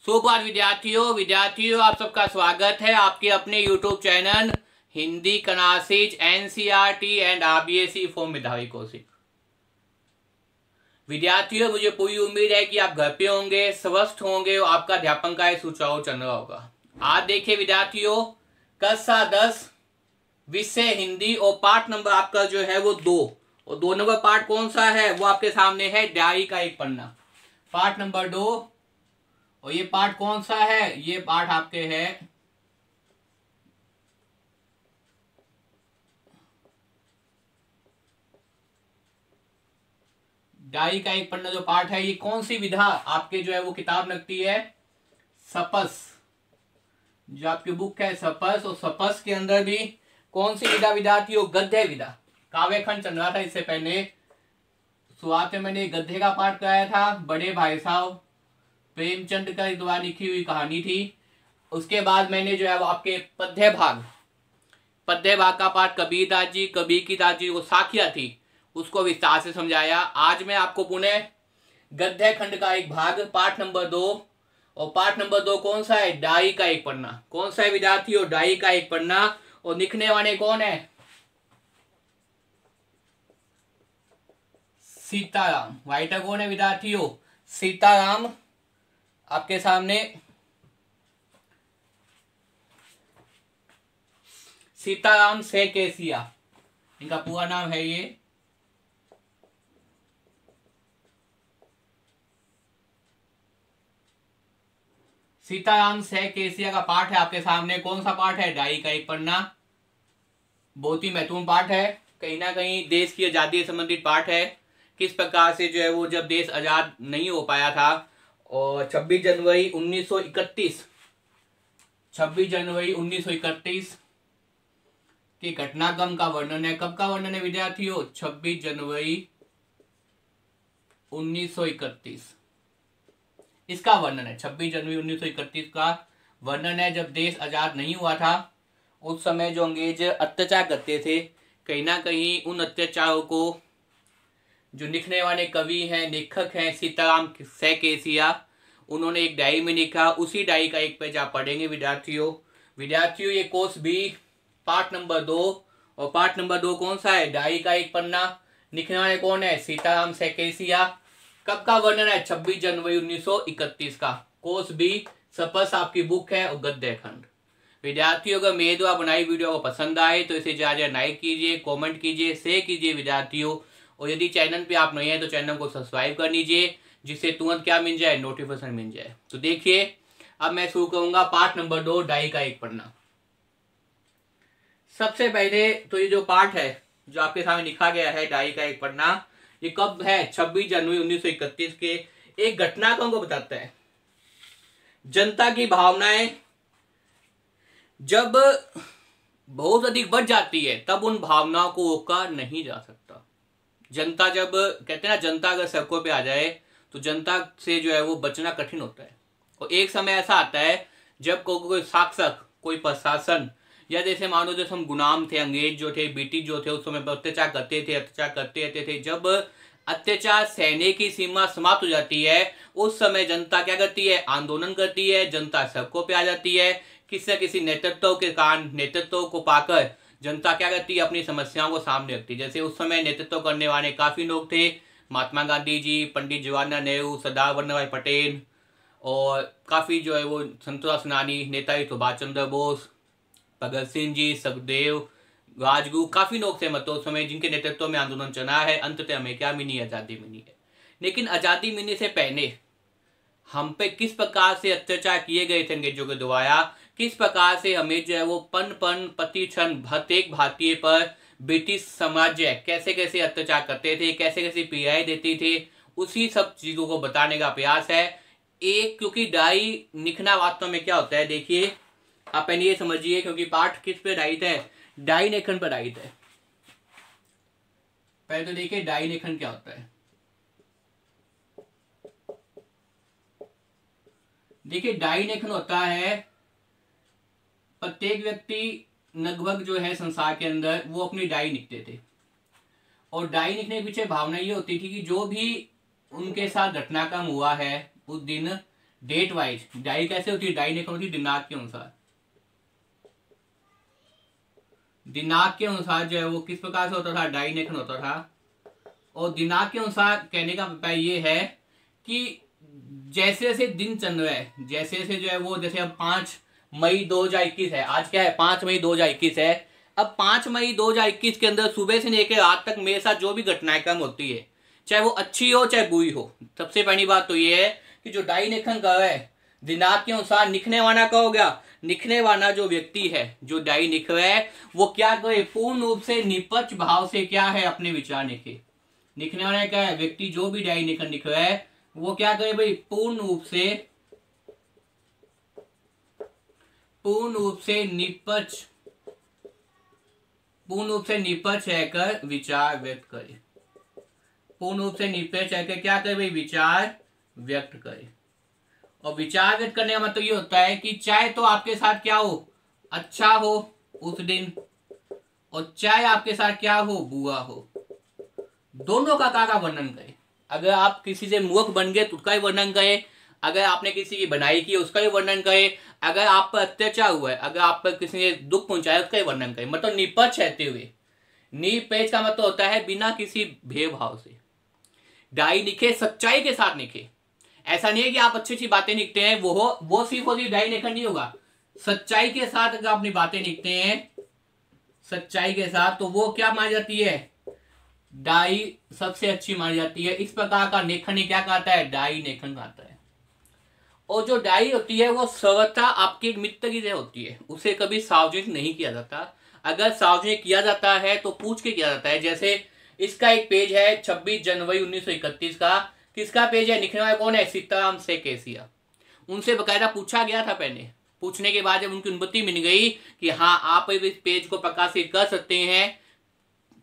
सुप्रभात विद्यार्थियों आप सबका स्वागत है आपके अपने YouTube चैनल हिंदी कनासिज एनसीईआरटी एंड आरबीएसई फॉर मेधावी कौशिक। विद्यार्थियों, मुझे पूरी उम्मीद है कि आप घर पे होंगे, स्वस्थ होंगे और आपका अध्यापन कार्य सुचारू चल रहा होगा। आज देखिए विद्यार्थियों, कक्षा 10 विषय हिंदी और पाठ नंबर आपका जो है वो 2 और 2 नंबर पाठ कौन सा है वो आपके सामने है, डायरी का एक पन्ना, पाठ नंबर 2। और ये पाठ कौन सा है? ये पाठ आपके है डायरी का एक पन्ना। जो पाठ है ये कौन सी विधा आपके जो है वो किताब लगती है? सपस, जो आपकी बुक है सपस। और सपस के अंदर भी कौन सी विधा विद्यार्थियों? गद्य विधा। काव्यखंड चल रहा था इससे पहले, शुरुआत में मैंने गद्य का पाठ कराया था, बड़े भाई साहब प्रेमचंद का द्वारा लिखी हुई कहानी थी। उसके बाद मैंने जो है वो आपके पद्य भाग का पाठ कबीरदास जी, कबीर की दास जी वो साखिया थी, उसको विस्तार से समझाया। आज मैं आपको पुनः गद्य खंड का एक भाग, पाठ नंबर 2। और पाठ नंबर 2 कौन सा है? डायरी का एक पन्ना। कौन सा है विद्यार्थियों? डायरी का एक पन्ना। और लिखने वाले कौन है? सीताराम। राइटर कौन है विद्यार्थियों? सीताराम। आपके सामने सीताराम सैकेसिया, इनका पूरा नाम है ये। सीताराम सैकेसिया का पाठ है आपके सामने। कौन सा पाठ है? डायरी का एक पन्ना। बहुत ही महत्वपूर्ण पाठ है, कहीं ना कहीं देश की आजादी से संबंधित पाठ है। किस प्रकार से जो है वो जब देश आजाद नहीं हो पाया था और 26 जनवरी 1931 के घटनाक्रम का वर्णन है। कब का वर्णन है विद्यार्थियों? 26 जनवरी 1931 इसका वर्णन है। 26 जनवरी 1931 का वर्णन है। जब देश आजाद नहीं हुआ था उस समय जो अंग्रेज अत्याचार करते थे, कहीं ना कहीं उन अत्याचारों को जो लिखने वाले कवि हैं, लेखक हैं सीताराम सैकेसिया, उन्होंने एक डायरी में लिखा। उसी डायरी का एक पेज आप पढ़ेंगे विद्यार्थियों। ये कोर्स भी पाठ नंबर 2। और पाठ नंबर 2 कौन सा है? डायरी का एक पन्ना। लिखने वाले कौन है? सीताराम सैकेसिया। कब का वर्णन है? 26 जनवरी 1931 का। कोर्स भी सपस आपकी बुक है और गद्य खंड। विद्यार्थियों, अगर मेरे द्वारा बनाई वीडियो को पसंद आए तो इसे ज्यादा लाइक कीजिए, कमेंट कीजिए, शेयर कीजिए विद्यार्थियों। और यदि चैनल पे आप नए हैं तो चैनल को सब्सक्राइब कर लीजिए, जिससे तुरंत क्या मिल जाए? नोटिफिकेशन मिल जाए। तो देखिए, अब मैं शुरू करूंगा पाठ नंबर 2, डायरी का एक पन्ना। सबसे पहले तो ये जो पाठ है जो आपके सामने लिखा गया है, डायरी का एक पन्ना, ये कब है? 26 जनवरी 1931 के एक घटनाक्रम को बताता है। जनता की भावनाएं जब बहुत अधिक बढ़ जाती है तब उन भावनाओं को रोका नहीं जा सकता। जनता जब, कहते हैं ना, जनता अगर सड़कों पे आ जाए तो जनता से जो है वो बचना कठिन होता है। और एक समय ऐसा आता है जब कोई शासक, कोई प्रशासन, या जैसे मान लो जैसे हम गुलाम थे, अंग्रेज जो थे, ब्रिटिश जो थे, उस समय अत्याचार करते रहते थे। जब अत्याचार सहने की सीमा समाप्त हो जाती है उस समय जनता क्या करती है? आंदोलन करती है। जनता सड़कों पे आ जाती है। किसी न किसी नेतृत्व के कारण, नेतृत्व को पाकर जनता क्या करती है? अपनी समस्याओं को सामने रखती है। जैसे उस समय नेतृत्व करने वाले काफी लोग थे, महात्मा गांधी जी, पंडित जवाहरलाल नेहरू, सरदार वल्लभ भाई पटेल, और काफी जो है वो स्वतंत्रता सेनानी, नेताजी सुभाष चंद्र बोस, भगत सिंह जी, सुखदेव, राजगुरु, काफी लोग थे मतलब उस समय जिनके नेतृत्व में आंदोलन चला है। अंततः हमें क्या मिली? आजादी मिली है। लेकिन आजादी मिलने से पहले हम पे किस प्रकार से अत्याचार किए गए थे अंग्रेजों के द्वारा, किस प्रकार से हमें जो है वो प्रति क्षण प्रत्येक भारतीय पर ब्रिटिश साम्राज्य कैसे कैसे अत्याचार करते थे, कैसे कैसे पीड़ाएं देती थे, उसी सब चीजों को बताने का प्रयास है। क्योंकि डायरी लिखना वास्तव में क्या होता है, देखिए आप पहले ये समझिए, क्योंकि पाठ किस पे आधारित है? डायरी लेखन पर आधारित है। पहले तो देखिए डायरी लेखन क्या होता है। देखिए डायरी लेखन होता है, प्रत्येक व्यक्ति लगभग जो है संसार के अंदर वो अपनी डायरी लिखते थे। और डायरी लिखने के पीछे भावना ये होती थी कि जो भी उनके साथ घटनाक्रम हुआ है उस दिन, डेट वाइज डाई कैसे होती है, डाई लेखन होती है दिनांक के अनुसार। दिनांक के अनुसार जो है वो किस प्रकार से होता था, डाई लेखन होता था। और दिनांक के अनुसार कहने का अभिप्राय ये है कि जैसे जैसे दिन चल रहा है, जैसे जैसे जो है वो, जैसे अब 5 मई 2021 है, आज क्या है 5 मई 2021 है। अब 5 मई 2021 के अंदर सुबह से लेकर रात तक मेरे साथ जो भी घटनाएं क्रम होती है, चाहे वो अच्छी हो चाहे बुरी हो, सबसे पहली बात तो ये है कि जो डाई लेखन कर रहा है दिनांक के अनुसार, लिखने वाला का हो गया, लिखने वाला जो व्यक्ति है जो डाई लिख रहा है वो क्या करे, पूर्ण रूप से निष्पक्ष भाव से क्या है अपने विचार लिखे। लिखने वाला क्या है, व्यक्ति जो भी डाई लेखन लिख रहा है वो क्या करे भाई, पूर्ण रूप से निष्पक्ष रहकर विचार व्यक्त करे। पूर्ण रूप से निष्पक्ष रहकर क्या करे भाई, विचार व्यक्त करे। और विचार व्यक्त करने का मतलब ये होता है कि चाहे तो आपके साथ क्या हो, अच्छा हो उस दिन, और चाहे आपके साथ क्या हो, बुरा हो, दोनों का वर्णन करे। अगर आप किसी से मूर्ख बन गए तो उसका ही वर्णन करे, अगर आपने किसी की बनाई की उसका ही वर्णन करे, अगर आप पर अत्याचार हुआ है, अगर आप पर किसी ने दुख पहुंचाया उसका ही वर्णन करे। मतलब निष्पक्ष रहते हुए। निरपेक्ष का मतलब होता है बिना किसी भेदभाव से डाई लिखे, सच्चाई के साथ लिखे। ऐसा नहीं है कि आप अच्छी अच्छी बातें लिखते हैं वो सिर्फ डाई लेखन नहीं होगा। सच्चाई के साथ अगर अपनी बातें लिखते हैं सच्चाई के साथ, तो वो क्या मानी जाती है, डाई सबसे अच्छी मानी जाती है। इस प्रकार का लेखन ही क्या कहता है, डाई लेखन कहता है। और जो डाई होती है वो सर्वथा आपकी एक मित्र की तरह होती है, उसे कभी सार्वजनिक नहीं किया जाता। अगर सार्वजनिक किया जाता है तो पूछ के किया जाता है। जैसे इसका एक पेज है 26 जनवरी 1931 का, किसका पेज है, लिखने वाला कौन है, सीताराम सेकेसिया। उनसे बकायदा पूछा गया था पहले, पूछने के बाद जब उनकी अनुमति मिल गई कि हाँ आप इस पेज को प्रकाशित कर सकते हैं,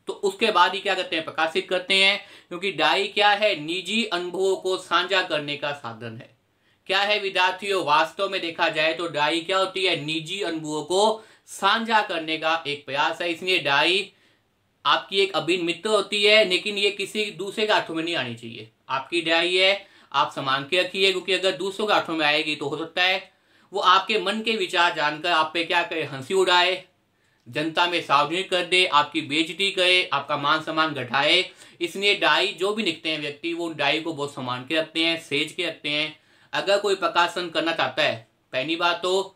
तो उसके बाद ही क्या करते हैं, प्रकाशित करते हैं। क्योंकि डाई क्या है, निजी अनुभवों को साझा करने का साधन है। क्या है विद्यार्थियों, वास्तव में देखा जाए तो डाई क्या होती है, निजी अनुभवों को साझा करने का एक प्रयास है। इसलिए डाई आपकी एक अभिन्न मित्र होती है, लेकिन ये किसी दूसरे के हाथों में नहीं आनी चाहिए। आपकी डाई है, आप संभाल के रखिए, क्योंकि अगर दूसरों के हाथों में आएगी तो हो सकता है वो आपके मन के विचार जानकर आप पे क्या करे, हंसी उड़ाए, जनता में सार्वजनिक कर दे, आपकी बेइज्जती करे, आपका मान सम्मान घटाए। इसलिए डाई जो भी लिखते हैं व्यक्ति, वो डाई को बहुत सम्मान के रखते हैं, सेज के रखते हैं। अगर कोई प्रकाशन करना चाहता है, पहली बात तो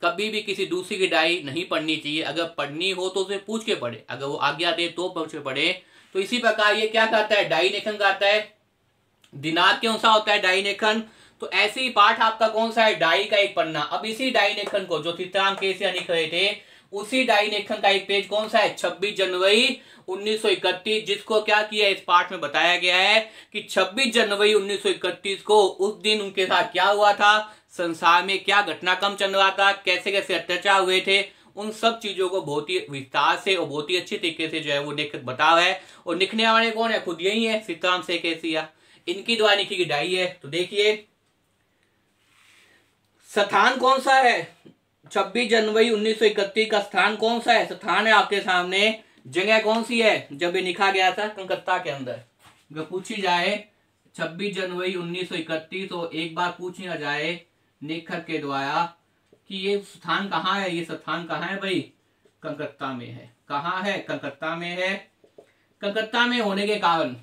कभी भी किसी दूसरी की डाई नहीं पढ़नी चाहिए। अगर पढ़नी हो तो उसे पूछ के पढ़े, अगर वो आज्ञा दे तो पूछ के पढ़े। तो इसी प्रकार ये क्या कहता है, डाई लेखन कहता है, दिनांक के अनुसार होता है डाई लेखन। तो ऐसे ही पाठ आपका कौन सा है, डाई का एक पन्ना। अब इसी डाई लेखन को जो सीताराम केसिया लिख रहे थे, उसी डाई लेखन का एक पेज कौन सा है, 26 जनवरी 1931, जिसको क्या किया इस पाठ में बताया गया है कि 26 जनवरी 1931 को उस दिन उनके साथ क्या हुआ था, संसार में क्या घटनाक्रम चल रहा था, कैसे कैसे अत्याचार हुए थे, उन सब चीजों को बहुत ही विस्तार से और बहुत ही अच्छी तरीके से जो है वो लेखक बता रहा है। और लिखने वाले कौन है, खुद यही है, सीताराम सेकेसिया। इनकी द्वारा लिखी गई डाई है। तो देखिए स्थान कौन सा है, 26 जनवरी 1931 का स्थान कौन सा है, स्थान है आपके सामने, जगह कौन सी है, जब ये लिखा गया था कलकत्ता के अंदर। अगर पूछी जाए 26 जनवरी 1931 और एक बार पूछ लिया जाए लेखक के द्वारा कि ये स्थान कहाँ है, ये स्थान कहाँ है भाई, कलकत्ता में है। कहाँ है, कलकत्ता में है। कलकत्ता में होने के कारण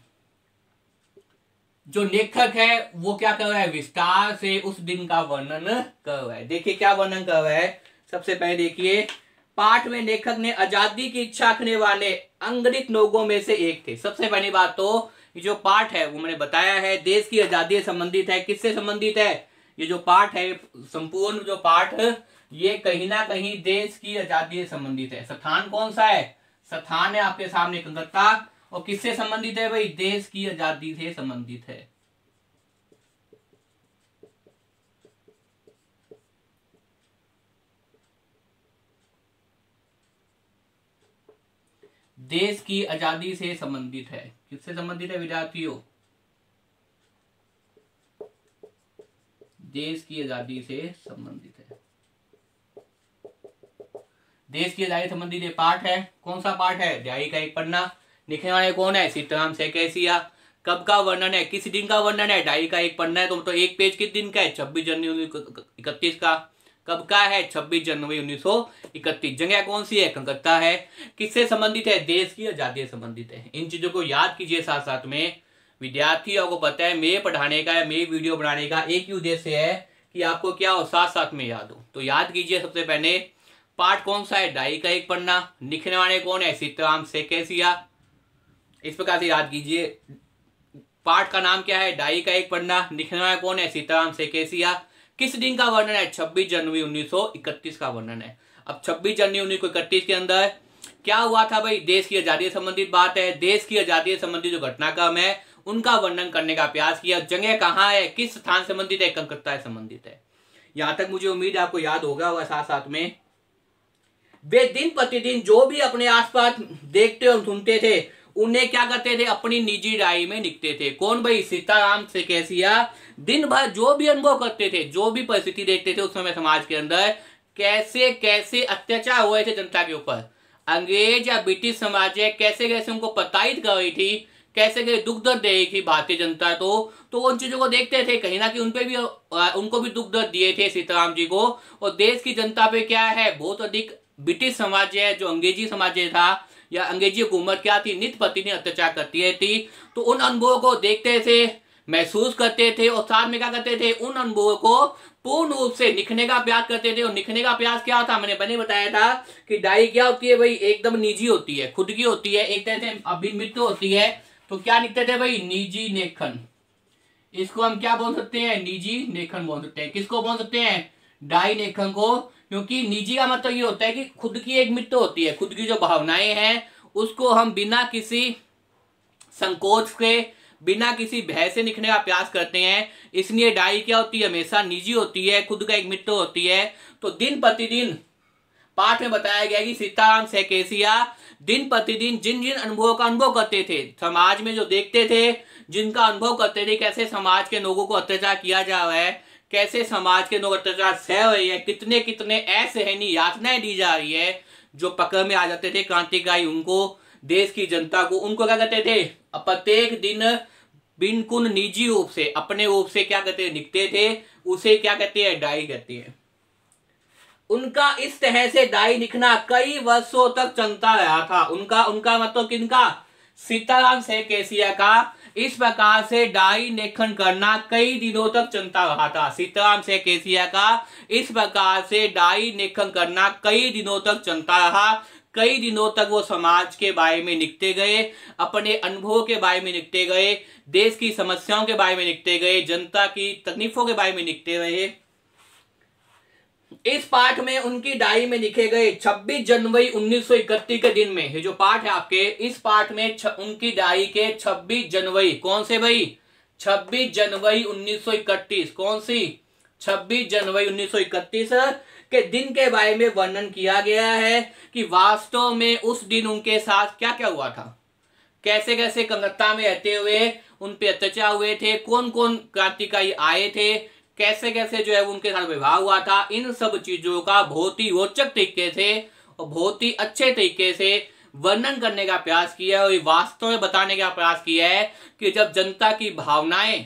जो लेखक है वो क्या कर रहा है, विस्तार से उस दिन का वर्णन कर रहा है। देखिए क्या वर्णन कर रहा है। सबसे पहले देखिए पाठ में लेखक ने आजादी की इच्छा रखने वाले अंगरित लोगों में से एक थे। सबसे पहली बात तो ये जो पाठ है वो मैंने बताया है देश की आजादी से संबंधित है। किससे संबंधित है, ये जो पाठ है, संपूर्ण जो पाठ, ये कहीं ना कहीं देश की आजादी से संबंधित है। स्थान कौन सा है, स्थान है आपके सामने कलकत्ता। और किससे संबंधित है भाई, देश की आजादी से संबंधित है। देश की आजादी से संबंधित है। किससे संबंधित है विद्यार्थियों, देश की आजादी से संबंधित है। देश की आजादी संबंधित ये पाठ है। कौन सा पाठ है, डायरी का एक पन्ना। लिखने वाले कौन है, सीताराम सेकेसिया। कब का वर्णन है, किस दिन का वर्णन है, डायरी का एक पन्ना है तो एक पेज किस दिन का है, 26 जनवरी 1931 का। कब का है, 26 जनवरी 1931। जगह कौन सी है, कलकत्ता है। किससे संबंधित है, देश की आजादी से संबंधित है। इन चीजों को याद कीजिए। साथ साथ में विद्यार्थियों को पता है मेरे पढ़ाने का, मेरे वीडियो बनाने का एक ही उद्देश्य है कि आपको क्या हो, साथ साथ में याद हो। तो याद कीजिए। सबसे पहले पाठ कौन सा है, डायरी का एक पन्ना। लिखने वाले कौन है, सीताराम सेकेसिया। इस प्रकार से याद कीजिए। पाठ का नाम क्या है, डायरी का एक पन्ना। लिखने वाला कौन है, सीताराम सेकेसिया। किस दिन का वर्णन है, 26 जनवरी 1931 का वर्णन है। अब 26 जनवरी 1931 के अंदर क्या हुआ था भाई, देश की आजादी से संबंधित बात है। देश की आजादी से संबंधित जो घटनाक्रम है उनका वर्णन करने का प्रयास किया। जगह कहाँ है, किस स्थान से संबंधित है, कलकत्ता से संबंधित है। यहां तक मुझे उम्मीद है आपको याद होगा। साथ साथ में वे दिन प्रतिदिन जो भी अपने आसपास देखते और सुनते थे उन्हें क्या करते थे, अपनी निजी डायरी में लिखते थे। कौन भाई, सीताराम सेकेसिया। दिन भर जो भी अनुभव करते थे, जो भी परिस्थिति देखते थे उस समय समाज के अंदर कैसे कैसे अत्याचार हुए थे जनता के ऊपर, अंग्रेज या ब्रिटिश समाज कैसे कैसे उनको प्रताड़ित कर रही थी, कैसे कैसे दुख दर्द दे रही थी भारतीय जनता। तो उन चीजों को देखते थे। कहीं ना कहीं उन पे भी उनको भी दुख दर्द दिए थे सीताराम जी को। और देश की जनता पे क्या है, बहुत अधिक ब्रिटिश समाज है, जो अंग्रेजी समाज था या अंग्रेजी हुकूमत क्या थी, नित्य प्रतिदिन अत्याचार करती थी। तो उन अनुभवों को देखते थे, महसूस करते थे और साथ में क्या करते थे, उन अनुभवों को पूर्ण रूप से लिखने का प्रयास करते थे। और लिखने का प्रयास क्या था, मैंने बताया था कि डायरी क्या होती है भाई, एकदम निजी होती है, खुद की होती है, एक तरह से अभिमित होती है। तो क्या लिखते थे भाई, निजी लेखन। इसको हम क्या बोल सकते हैं, निजी लेखन बोल सकते हैं। किसको बोल सकते हैं, डायरी लेखन को। क्योंकि निजी का मतलब ये होता है कि खुद की एक मित्र होती है, खुद की जो भावनाएं हैं उसको हम बिना किसी संकोच के, बिना किसी भय से लिखने का प्रयास करते हैं। इसलिए डायरी क्या होती है, हमेशा निजी होती है, खुद का एक मित्र होती है। तो दिन प्रतिदिन पाठ में बताया गया कि सीताराम सेकेसिया दिन प्रतिदिन जिन जिन अनुभवों का अनुभव करते थे, समाज में जो देखते थे, जिनका अनुभव करते थे, कैसे समाज के लोगों को अत्याचार किया जा रहा है, कैसे समाज के लोग अत्याचार सह रहे हैं, कितने कितने असहनीय यातनाएं दी जा रही है। जो पकड़ में आ जाते थे क्रांतिकारी, उनको, देश की जनता को, उनको क्या कहते थे, प्रत्येक दिन बिल्कुल निजी रूप से, अपने रूप से क्या कहते हैं, लिखते थे। उसे क्या कहते हैं, डायरी कहते हैं। उनका इस तरह से डायरी लिखना कई वर्षों तक चलता रहा था। उनका मतलब किनका, सीताराम सेकेसिया का इस प्रकार से डायरी लेखन करना कई दिनों तक चलता रहा था। सीताराम सेकेसिया का इस प्रकार से डायरी लेखन करना कई दिनों तक चलता रहा। कई दिनों तक वो समाज के बारे में लिखते गए, अपने अनुभवों के बारे में लिखते गए, देश की समस्याओं के बारे में लिखते गए, जनता की तकलीफों के बारे में लिखते रहे। इस पाठ में उनकी डायरी में लिखे गए 26 जनवरी 1931 के दिन में, ये जो पाठ है आपके, इस पाठ में उनकी डायरी के 26 जनवरी, कौन से भाई, 26 जनवरी 1931, कौन सी, 26 जनवरी 1931 के दिन के बारे में वर्णन किया गया है कि वास्तव में उस दिन उनके साथ क्या क्या हुआ था, कैसे कैसे कलकत्ता में रहते हुए उन पे अत्याचार हुए थे, कौन कौन क्रांतिकारी आए थे, कैसे कैसे जो है उनके साथ व्यवहार हुआ था। इन सब चीजों का बहुत ही रोचक तरीके से और बहुत ही अच्छे तरीके से वर्णन करने का प्रयास किया है और वास्तव में बताने का प्रयास किया है कि जब जनता की भावनाएं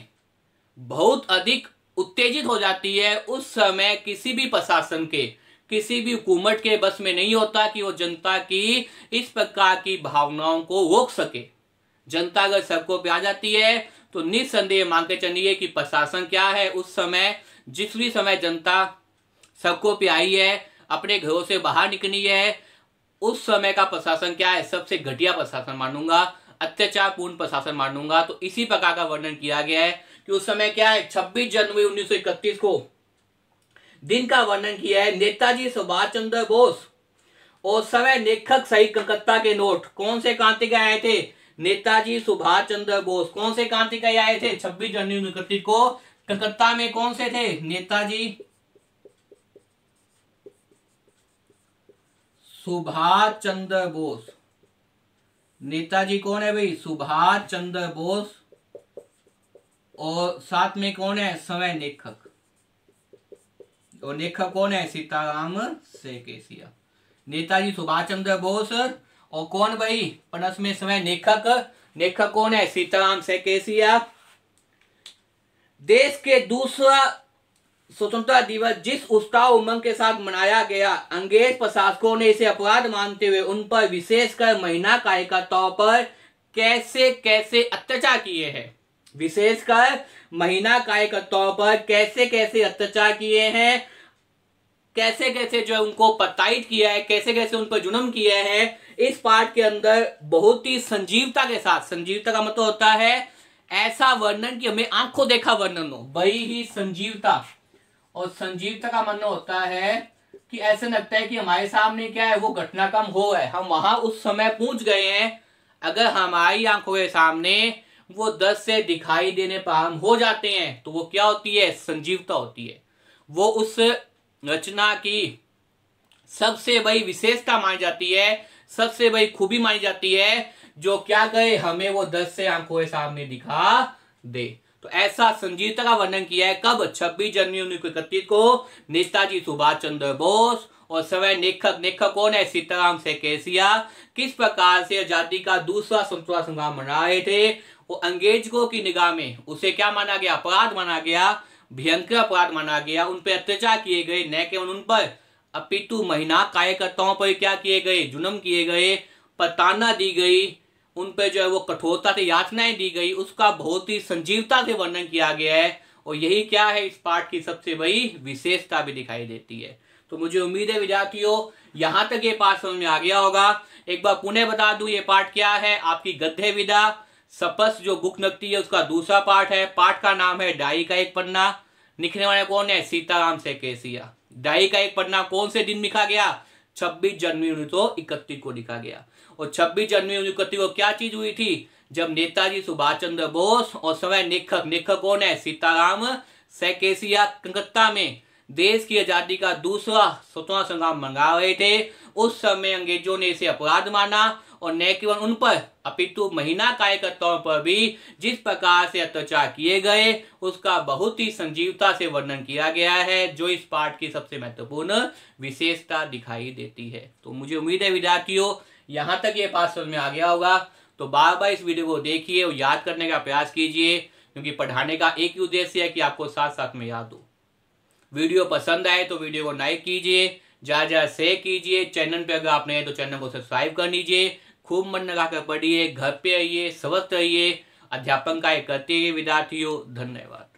बहुत अधिक उत्तेजित हो जाती है, उस समय किसी भी प्रशासन के, किसी भी हुकूमत के बस में नहीं होता कि वो जनता की इस प्रकार की भावनाओं को रोक सके। जनता अगर सड़कों पे आ जाती है तो निस्संदेह मान के चलिए कि प्रशासन क्या है, उस समय जिस भी समय जनता सड़कों पे आई है, अपने घरों से बाहर निकली है, उस समय का प्रशासन क्या है, सबसे घटिया प्रशासन मानूंगा, अत्याचारपूर्ण प्रशासन मानूंगा। तो इसी प्रकार का वर्णन किया गया है कि उस समय क्या है, 26 जनवरी 1931 को दिन का वर्णन किया है। नेताजी सुभाष चंद्र बोस और समय लेखक सहित कलकत्ता के नोट, कौन से क्रांतिकारी आए थे, नेताजी सुभाष चंद्र बोस। कौन से क्रांतिकारी आए थे 26 जनवरी 1931 को कलकत्ता में, कौन से थे, नेताजी सुभाष चंद्र बोस। नेताजी कौन है भाई, सुभाष चंद्र बोस, और साथ में कौन है, समय लेखक, और लेखक कौन है, सीताराम सेकेसिया। नेताजी सुभाष चंद्र बोस और कौन भाई, प्लस में समय लेखक लेखक कौन है? सीताराम सैकेसिया। देश के दूसरा स्वतंत्रता दिवस जिस उत्साह उमंग के साथ मनाया गया, अंग्रेज प्रशासकों ने इसे अपराध मानते हुए उन पर विशेषकर महिला काय के तौर पर कैसे कैसे अत्याचार किए हैं। विशेषकर महिला काय के तौर पर कैसे कैसे अत्याचार किए हैं, कैसे कैसे जो है उनको प्रताड़ित किया है, कैसे कैसे उन पर जुल्म किया है। इस पाठ के अंदर बहुत ही संजीवता के साथ, संजीवता का मतलब होता है ऐसा वर्णन कि हमें आंखों देखा वर्णन हो, वही ही संजीवता। और संजीवता का मतलब होता है कि ऐसा लगता है कि हमारे सामने क्या है, वो घटनाक्रम हो है, हम वहां उस समय पहुंच गए हैं। अगर हमारी आंखों के सामने वो 10 से दिखाई देने प्रारंभ हो जाते हैं तो वो क्या होती है? संजीवता होती है। वो उस रचना की सबसे बड़ी विशेषता मानी जाती है, सबसे बड़ी खूबी मानी जाती है, जो क्या करे, हमें वो 10 से आंखों के सामने दिखा दे। तो ऐसा संजीवता का वर्णन किया है कब? 26 जनवरी 1931 को नेताजी सुभाष चंद्र बोस। और समय लेखक कौन है? सीताराम सैकेसिया। किस प्रकार से आजादी का दूसरा स्वतंत्रता संग्राम मना रहे थे। वो अंग्रेजों की निगाह में उसे क्या माना गया? अपराध माना गया, भयंकर अपराध माना गया। उन पर अत्याचार किए गए, न केवल उन पर अपितु महिला कार्यकर्ताओं पर क्या किए गए? जुल्म किए गए, प्रताड़ना दी गई, उन पर जो है वो कठोरता से यातनाएं दी गई। उसका बहुत ही संजीवता से वर्णन किया गया है। और यही क्या है, इस पाठ की सबसे बड़ी विशेषता भी दिखाई देती है। तो मुझे उम्मीद है विद्यार्थियों यहां तक ये पाठ समझ में आ गया होगा। एक बार पुनः बता दूं ये पाठ क्या है। आपकी गद्य विधा स्पष्ट जो बुक लगती है उसका दूसरा पाठ है। पाठ का नाम है डायरी का एक पन्ना। लिखने वाले कौन है? सीताराम सैकेसिया। डायरी का एक पन्ना कौन से दिन लिखा गया? 26 जनवरी 1931 को लिखा गया। और 26 जनवरी 1931 को क्या चीज हुई थी? जब नेताजी सुभाष चंद्र बोस और समय लेखक कौन है? सीताराम सैकेसिया कलकत्ता में देश की आजादी का दूसरा स्वतंत्रता संग्राम मंगा रहे थे। उस समय अंग्रेजों ने इसे अपराध माना और न केवल उन पर अपितु महिला कार्यकर्ताओं पर भी जिस प्रकार से अत्याचार किए गए उसका बहुत ही संजीवता से वर्णन किया गया है, जो इस पाठ की सबसे महत्वपूर्ण विशेषता दिखाई देती है। तो मुझे उम्मीद है विद्यार्थियों यहां तक ये पाठ समझ में आ गया होगा। तो बार बार इस वीडियो को देखिए और याद करने का प्रयास कीजिए, क्योंकि पढ़ाने का एक ही उद्देश्य है कि आपको साथ साथ में याद हो। वीडियो पसंद आए तो वीडियो को लाइक कीजिए, ज्यादा शेयर कीजिए। चैनल पे अगर आप नए हैं तो चैनल को सब्सक्राइब कर लीजिए। खूब मन लगाकर पढ़िए, घर पे रहिए, स्वस्थ रहिए, अध्यापन कार्य करते रहिए विद्यार्थियों। धन्यवाद।